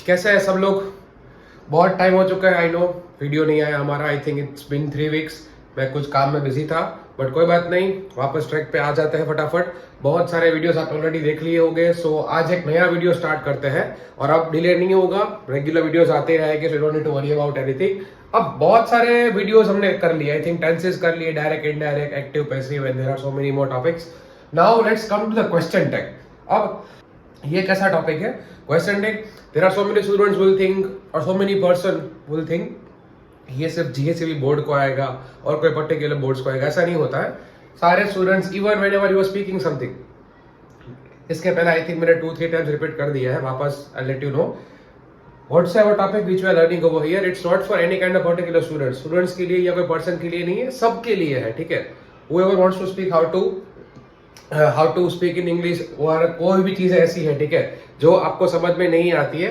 कैसे है सब लोग? बहुत टाइम हो चुका है, आई नो वीडियो नहीं आया हमारा। I think it's been 3 weeks. मैं कुछ काम में बिजी था, बट कोई बात नहीं, वापस ट्रैक पे आ जाते हैं फटाफट। बहुत सारे वीडियोस आप ऑलरेडी देख लिए होंगे, सो आज एक नया वीडियो स्टार्ट करते हैं और अब डिले नहीं होगा, रेगुलर वीडियोस आते रहेंगे, so you don't need to worry about anything. अब बहुत सारे वीडियोस हमने कर लिए, आई थिंक टेंसेस कर लिए, direct, indirect, active, passive, and there are so many more topics. Now let's come to the question tag. अब ये कैसा टॉपिक है question tag? There are so many students will think और so many person will think ये सिर्फ जीएससीबी board को आएगा और कोई पर्टिकुलर बोर्ड्स को आएगा। ऐसा नहीं होता है। सारे students, even whenever you are speaking something, इसके पहले आई थिंक मैंने 2-3 टाइम्स रिपीट कर दिया है, वापस I let you know whatsoever topic which we are learning over here, it's not for any kind of particular students के लिए या कोई पर्सन के लिए नहीं है, सबके लिए है, ठीक है। whoever wants to speak how to speak in English, और कोई भी चीज ऐसी है, ठीक है, जो आपको समझ में नहीं आती है,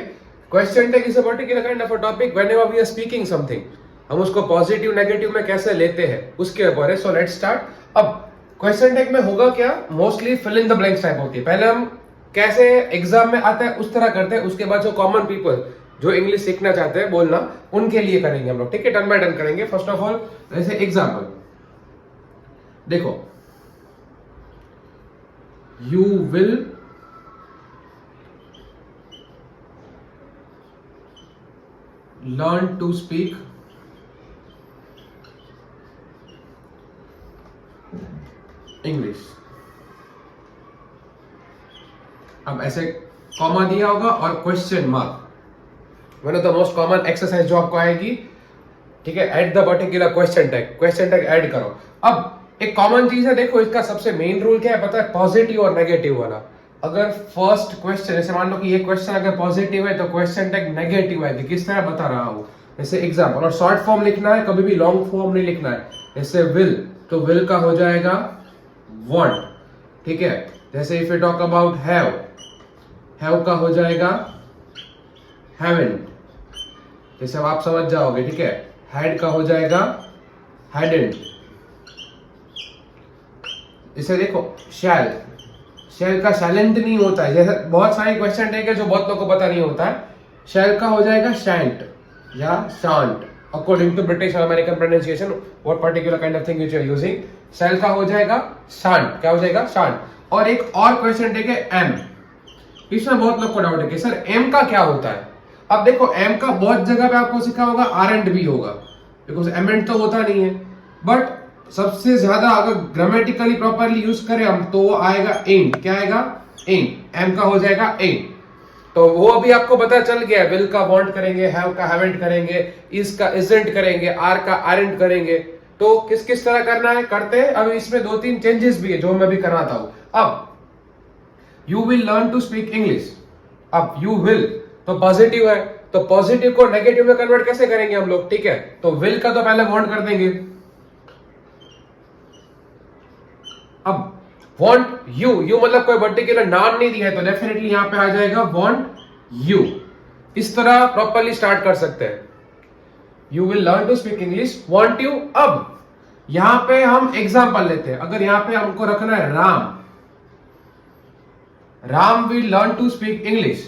question tag is a particular kind of a topic. Whenever we are speaking something, हम उसको पॉजिटिव नेगेटिव में कैसे लेते हैं उसके ऊपर है। So let's start. अब क्वेश्चन टैग में होगा क्या, mostly fill in the blanks type होती है। पहले हम कैसे एग्जाम में आता है उस तरह करते हैं, उसके बाद जो कॉमन पीपल जो इंग्लिश सीखना चाहते हैं बोलना, उनके लिए करेंगे हम लोग, ठीक है, टर्न बाय टर्न करेंगे। फर्स्ट ऑफ ऑल जैसे एग्जाम्पल देखो, you will learn to speak English. अब ऐसे कॉमा दिया होगा और question mark, one of the most common exercise जो आपको आएगी, ठीक है, at the particular question tag add करो। अब एक कॉमन चीज है, देखो इसका सबसे मेन रूल क्या है पता है, पॉजिटिव और नेगेटिव वाला। अगर फर्स्ट क्वेश्चन, जैसे मान लो कि ये क्वेश्चन अगर पॉजिटिव है तो क्वेश्चन टैग नेगेटिव है, किस तरह बता रहा हूं, जैसे एग्जाम्पल। और शॉर्ट फॉर्म लिखना है, कभी भी लॉन्ग फॉर्म नहीं लिखना है। जैसे विल, तो विल का हो जाएगा want, ठीक है। जैसे if you talk about have का हो जाएगा haven't, जैसे अब आप समझ जाओगे, ठीक है। had का हो जाएगा hadn't। इसे देखो shall का shalln't नहीं होता है, जैसे बहुत सारे क्वेश्चन टैग है जो बहुत लोगों को पता नहीं होता है। shall का हो जाएगा shan't या shan't, अकॉर्डिंग टू ब्रिटिश और American pronunciation, what particular kind of thing which you are using. shall का हो जाएगा shan't, क्या हो जाएगा shan't। और एक और क्वेश्चन टैग है am। इसमें बहुत लोग को डाउट है कि सर am का क्या होता है। अब देखो am का बहुत जगह पे आपको सिखा होगा aren't भी होगा, बिकॉज amn't तो होता नहीं है, बट सबसे ज्यादा अगर ग्रामेटिकली प्रॉपरली यूज करें हम तो वो आएगा ain't। क्या आएगा ain't, am का हो जाएगा ain't। तो वो अभी आपको पता चल गया, विल का वांट करेंगे, हैव का हैवेंट करेंगे, इज का इजंट करेंगे, आर का आरंट करेंगे। तो किस किस तरह करना है करते हैं। अब इसमें 2-3 चेंजेस भी है जो मैं भी कराता हूं। अब you will learn to speak English, अब यू विल तो पॉजिटिव है, तो पॉजिटिव को नेगेटिव में कन्वर्ट कैसे करेंगे हम लोग, ठीक है। तो विल का तो पहले वांट कर देंगे। अब want you मतलब कोई पर्टिकुलर नाम नहीं दिया है, तो डेफिनेटली यहां पे आ जाएगा want you। इस तरह प्रॉपरली स्टार्ट कर सकते हैं। You will learn to speak English, want you। अब यहां पे हम एग्जांपल लेते हैं। अगर यहां पे हमको रखना है Ram will learn to speak English,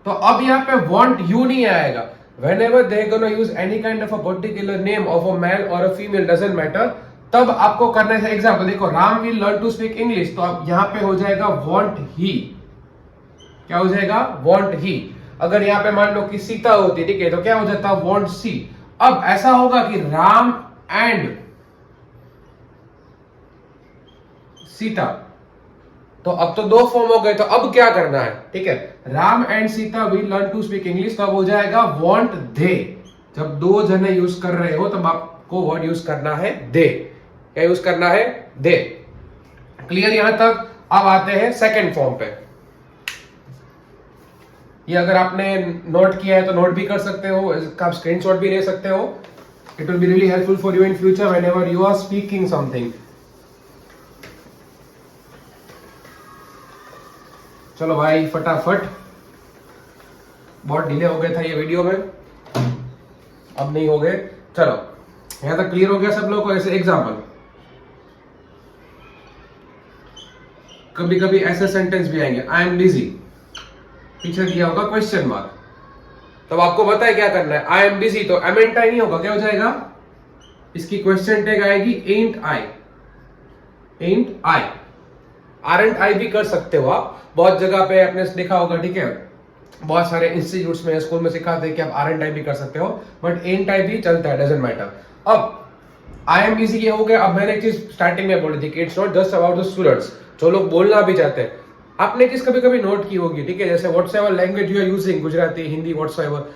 तो अब यहां पे want you नहीं आएगा। Whenever they gonna use any kind of a particular name of a male or a female, doesn't matter, तब आपको करना है एग्जाम्पल। देखो Ram will learn to speak English, तो अब यहां पे हो जाएगा वॉन्ट ही। क्या हो जाएगा वॉन्ट ही। अगर यहां पे मान लो कि सीता होती, ठीक है, तो क्या हो जाता वॉन्ट सी। अब ऐसा होगा कि राम एंड सीता, तो अब तो 2 फॉर्म हो गए, तो अब क्या करना है, ठीक है। Ram and Sita will learn to speak English, तो अब हो जाएगा वॉन्ट दे। जब 2 जने यूज कर रहे हो तब आपको वर्ड यूज करना है दे। क्या यूज करना है दे। क्लियर यहां तक। अब आते हैं सेकंड फॉर्म पे। ये अगर आपने नोट किया है तो नोट भी कर सकते हो, इसका आप स्क्रीनशॉट भी ले सकते हो। It will be really helpful for you in future whenever you are speaking something. चलो भाई फटाफट, बहुत डिले हो गया था ये वीडियो में, अब नहीं हो गए। चलो यहां तक क्लियर हो गया सब लोगों को। ऐसे एग्जांपल, कभी कभी ऐसे सेंटेंस भी आएंगे, आई एम बिजी, पीछे दिया होगा क्वेश्चन मार्क, तब आपको पता है क्या करना है, आई एम बिजी, तो एमेंट आई नहीं होगा, क्या हो जाएगा, इसकी क्वेश्चन टैग आएगी एंट आई, एंट आई। आरंट आई भी कर सकते हो आप, बहुत जगह पे आपने देखा होगा, ठीक है, बहुत सारे इंस्टीट्यूट्स में, स्कूल में सिखाते हैं कि आप आरंट आई भी कर सकते हो, बट एंट आई भी चलता है, डजंट मैटर। अब आई एम बिजी ये हो गया। अब मैंने एक चीज स्टार्टिंग में बोली थी कि it's not just about the students, जो लोग बोलना भी चाहते हैं। आपने चीज कभी कभी नोट की होगी, ठीक है, जैसे whatsoever language you are using, Gujarati, Hindi, whatsoever,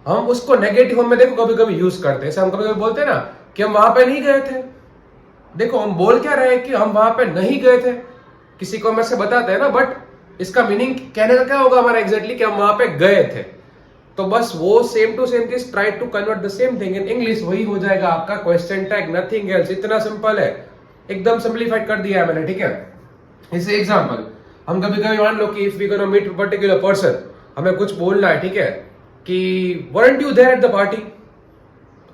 हम उसको नेगेटिव में देखो कभी कभी यूज करते हैं। जैसे हम कभी कभी बोलते हैं ना कि हम वहां पे नहीं गए थे, देखो हम बोल क्या रहे हैं कि हम वहां पे नहीं गए थे, किसी को हम ऐसे बताते हैं ना, बट इसका मीनिंग कहने का क्या होगा हमारा एग्जैक्टली, कि हम वहां पे गए थे। तो बस वो सेम टू सेम चीज, try to convert the same thing in English, वही हो जाएगा आपका क्वेश्चन टैग, नथिंग एल्स। इतना सिंपल है, एकदम सिंपलीफाइड कर दिया है मैंने, ठीक है। जैसे एग्जांपल, हम कभी कभी मान लो कि if we gonna meet particular person, हमें कुछ बोलना है, ठीक है, कि weren't you there at the party।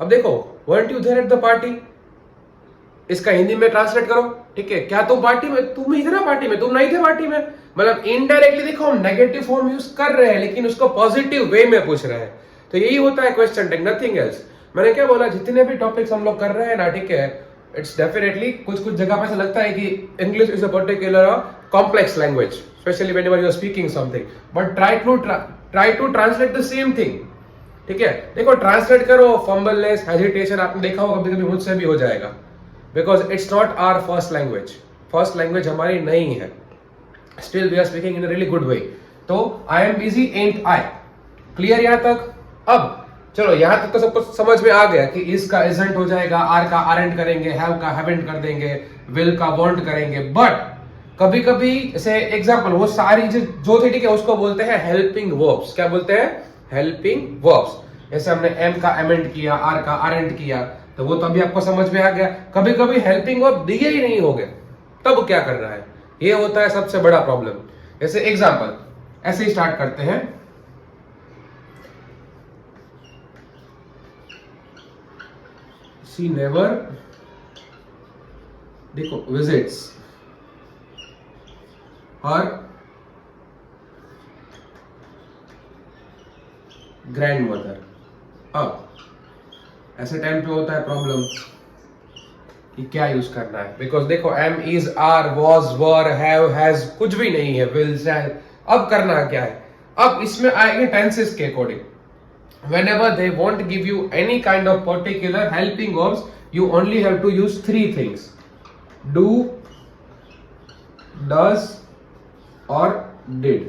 अब देखो weren't you there at the party, इसका हिंदी में ट्रांसलेट करो, ठीक है, क्या तुम पार्टी में, तुम ही थे ना पार्टी में, तुम नहीं थे पार्टी में। मतलब इनडायरेक्टली देखो हम नेगेटिव फॉर्म यूज कर रहे हैं, लेकिन उसको पॉजिटिव वे में पूछ रहे हैं। तो यही होता है क्वेश्चन टैग, नथिंग एल्स। मैंने क्या बोला, जितने भी टॉपिक्स हम लोग कर रहे हैं ना, ठीक है, इट्स डेफिनेटली कुछ कुछ जगह पे ऐसा लगता है कि English is a particular complex language, specially whenever you are speaking something, but try to translate the same thing, ठीक है। देखो ट्रांसलेट करो, फंबलनेस, हेजिटेशन आपने देखा होगा, कभी कभी मुझसे भी हो जाएगा, because it's not our first language, first language हमारी नहीं है, still we are speaking in a really good way. तो I am busy and I, clear यहां तक। अब चलो यहां तक तो सबको समझ में आ गया कि इस का इजंट हो जाएगा, आर का आरंट करेंगे, हैव का हैवंट कर देंगे, विल का वॉन्ट करेंगे। बट कभी कभी जैसे एग्जांपल, वो सारी जो थे, ठीक है, उसको बोलते हैं हेल्पिंग वर्ब्स। क्या बोलते हैं, हेल्पिंग वर्ब्स। जैसे हमने एम का एमेंट किया, आर का आरंट किया, तो वो तो अभी आपको समझ में आ गया। कभी कभी हेल्पिंग वर्ब दिए ही नहीं होंगे, तब क्या करना है, ये होता है सबसे बड़ा प्रॉब्लम। जैसे एग्जांपल ऐसे ही स्टार्ट करते हैं, शी नेवर, देखो, विजिट्स हर ग्रैंडमदर। अब ऐसे टाइम पे होता है प्रॉब्लम कि क्या यूज करना है, बिकॉज देखो am, is, are, was, were, have, has कुछ भी नहीं है, विल, शैल। अब करना क्या है, अब इसमें आएंगे टेंसेस के according. whenever they won't give you any kind of particular helping verbs, you only have to use three things: do, does और did।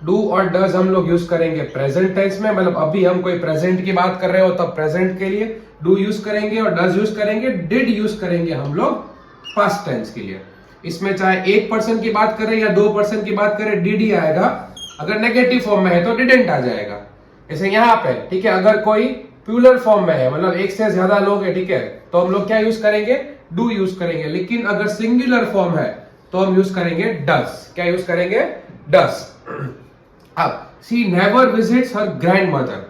do और does हम लोग यूज करेंगे प्रेजेंट टेंस में, मतलब अभी हम कोई प्रेजेंट की बात कर रहे हो तब प्रेजेंट के लिए do यूज करेंगे और does यूज करेंगे, did यूज करेंगे हम लोग पास्ट टेंस के लिए। इसमें चाहे एक पर्सन की बात करें या दो पर्सन की बात करें, did ही आएगा। अगर नेगेटिव फॉर्म में है तो डिडंट आ जाएगा। जैसे यहाँ पे, ठीक है, अगर कोई प्लूरल फॉर्म में है, मतलब एक से ज्यादा लोग है, ठीक है, तो हम लोग क्या यूज करेंगे, डू यूज करेंगे। लेकिन अगर सिंगुलर फॉर्म है तो हम यूज करेंगे डस। क्या यूज करेंगे, डस। अब she never visits her grandmother.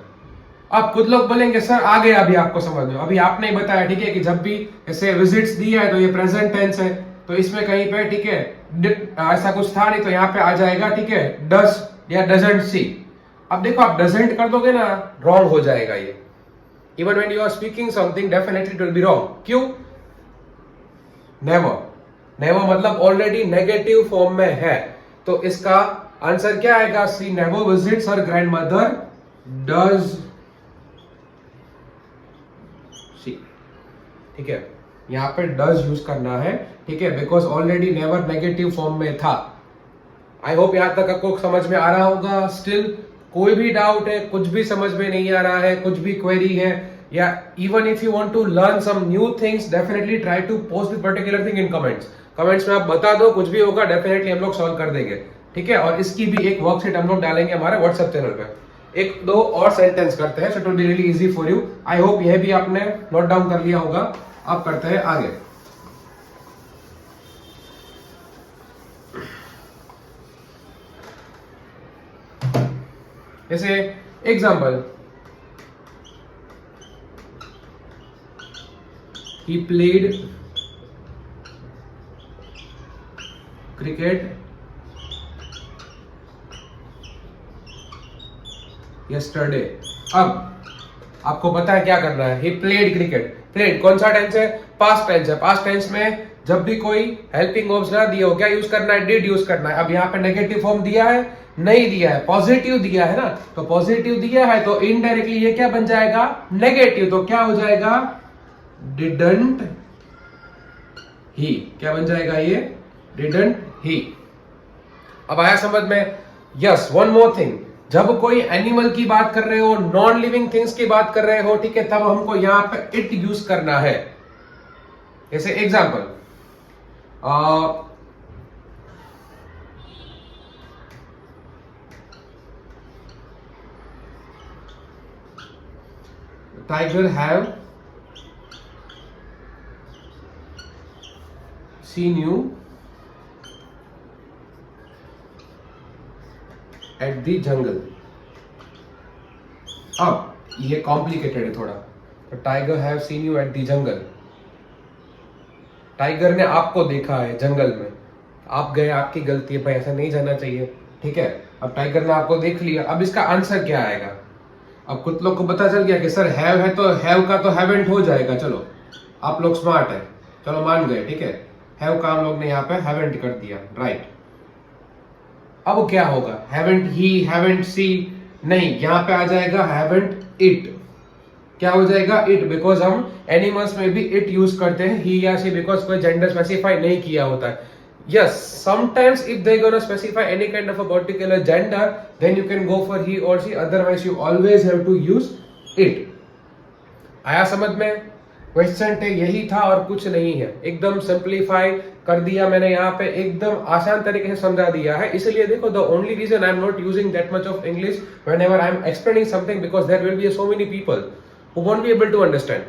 अब कुछ लोग बोलेंगे सर आ गया अभी आपको समझ में, अभी आपने ही बताया, ठीक है, कि जब भी ऐसे विजिट्स दिया है तो ये प्रेजेंट टेंस है, तो इसमें कहीं पे, ठीक है, ऐसा कुछ था नहीं, तो यहाँ पे आ जाएगा, ठीक है, डस या डजंट सी। अब देखो आप डजंट कर दोगे ना, रॉन्ग हो जाएगा ये। Even when you are speaking something, definitely it will be wrong. क्यों, नेवर, नेवर मतलब ऑलरेडी नेगेटिव फॉर्म में है, तो इसका आंसर क्या आएगा, she never visits her grandmother, does she. ठीक है, यहां पे डज यूज करना है, ठीक है, because already never negative form में था। आई होप यहां तक आपको समझ में आ रहा होगा। स्टिल कोई भी डाउट है, कुछ भी समझ में नहीं आ रहा है, कुछ भी क्वेरी है, या even if you want to learn some new things, definitely try to post this particular thing in comments. Comments में आप बता दो, कुछ भी होगा डेफिनेटली हम लोग सॉल्व कर देंगे, ठीक है। और इसकी भी एक वर्कशीट हम लोग डालेंगे हमारे व्हाट्सएप चैनल पे। एक दो और सेंटेंस करते हैं, so it will be really easy for you. I hope यह भी आपने नोट डाउन कर लिया होगा। अब करते हैं आगे। जैसे example, he played cricket yesterday. अब आपको पता है क्या करना है. He played cricket. Played कौन सा टेंस है? पास्ट टेंस है. पास्ट टेंस में जब भी कोई हेल्पिंग वर्ब्स ना दिया हो, क्या यूज करना है? डिड यूज करना है. अब यहाँ पे नेगेटिव फॉर्म दिया है? नहीं दिया है. पॉजिटिव दिया है ना, तो पॉजिटिव दिया है तो इनडायरेक्टली ये क्या बन जाएगा? नेगेटिव. तो क्या हो जाएगा? Didn't he. क्या बन जाएगा ये? Didn't he. अब आया समझ में? Yes, one more thing. जब कोई एनिमल की बात कर रहे हो, नॉन लिविंग थिंग्स की बात कर रहे हो, ठीक है, तब हमको यहां पे इट यूज करना है. जैसे example, tiger have seen you at the jungle. अब ये कॉम्प्लिकेटेड है थोड़ा. Tiger have seen you at the jungle. Tiger ने आपको देखा है जंगल में. आप गए, आपकी गलती है भाई, ऐसा नहीं जाना चाहिए, ठीक है. अब टाइगर ने आपको देख लिया. अब इसका आंसर क्या आएगा? अब कुछ लोग को पता चल गया कि सर हैव है तो हैव का तो हैवेंट हो जाएगा. चलो आप लोग स्मार्ट है, चलो मान गए, ठीक है. हैव का हम लोग ने यहाँ पे हैवेंट कर दिया, राइट. अब क्या होगा? हैवेंट ही, हैवेंट सी, नहीं, यहां पे आ जाएगा हैवेंट इट. क्या हो जाएगा? इट. बिकॉज हम एनिमल्स में भी इट यूज करते हैं, ही या सी, बिकॉज कोई जेंडर स्पेसिफाई नहीं किया होता है. Yes, sometimes if they're gonna specify any kind of a particular gender, then you can go for he or she. Otherwise, you always have to use it. आया समझ में? क्वेश्चन टैग यही था और कुछ नहीं है. एकदम सिंप्लीफाई कर दिया मैंने यहाँ पे, एकदम आसान तरीके से समझा दिया है. इसलिए देखो, the only reason I am not using that much of English whenever I am explaining something, because there will be so many people who won't be able to understand.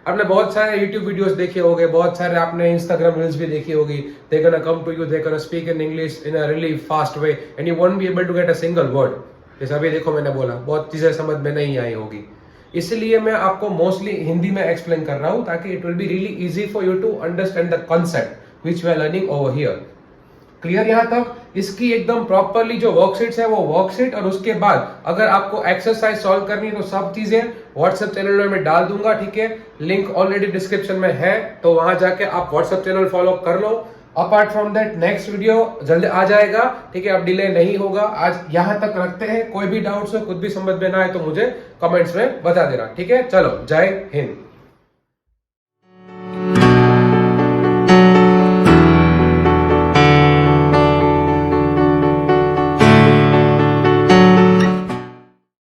आपने बहुत सारे YouTube वीडियोस देखे होंगे, बहुत सारे आपने Instagram reels भी देखी होगी. They're gonna come to you, they're gonna speak in English in a really fast way, and you won't be able to get a single word. जैसा अभी देखो मैंने बोला, बहुत चीजें समझ में नहीं आई होगी. इसलिए मैं आपको मोस्टली हिंदी में एक्सप्लेन कर रहा हूँ, ताकि it will be really easy for you to understand the concept which we are learning over here. Clear यहाँ तक? इसकी एकदम प्रॉपरली जो वर्कशीट्स है वो वर्कशीट, और उसके बाद अगर आपको एक्सरसाइज सॉल्व करनी है तो सब चीजें व्हाट्सएप चैनल में डाल दूंगा, ठीक है. लिंक ऑलरेडी डिस्क्रिप्शन में है, तो वहां जाके आप व्हाट्सएप चैनल फॉलो कर लो. Apart from that next video जल्दी आ जाएगा, ठीक है. अब डिले नहीं होगा. आज यहां तक रखते हैं. कोई भी डाउट्स हो, कुछ भी समझ में ना आए तो मुझे कमेंट्स में बता देना, ठीक है. चलो, जय हिंद.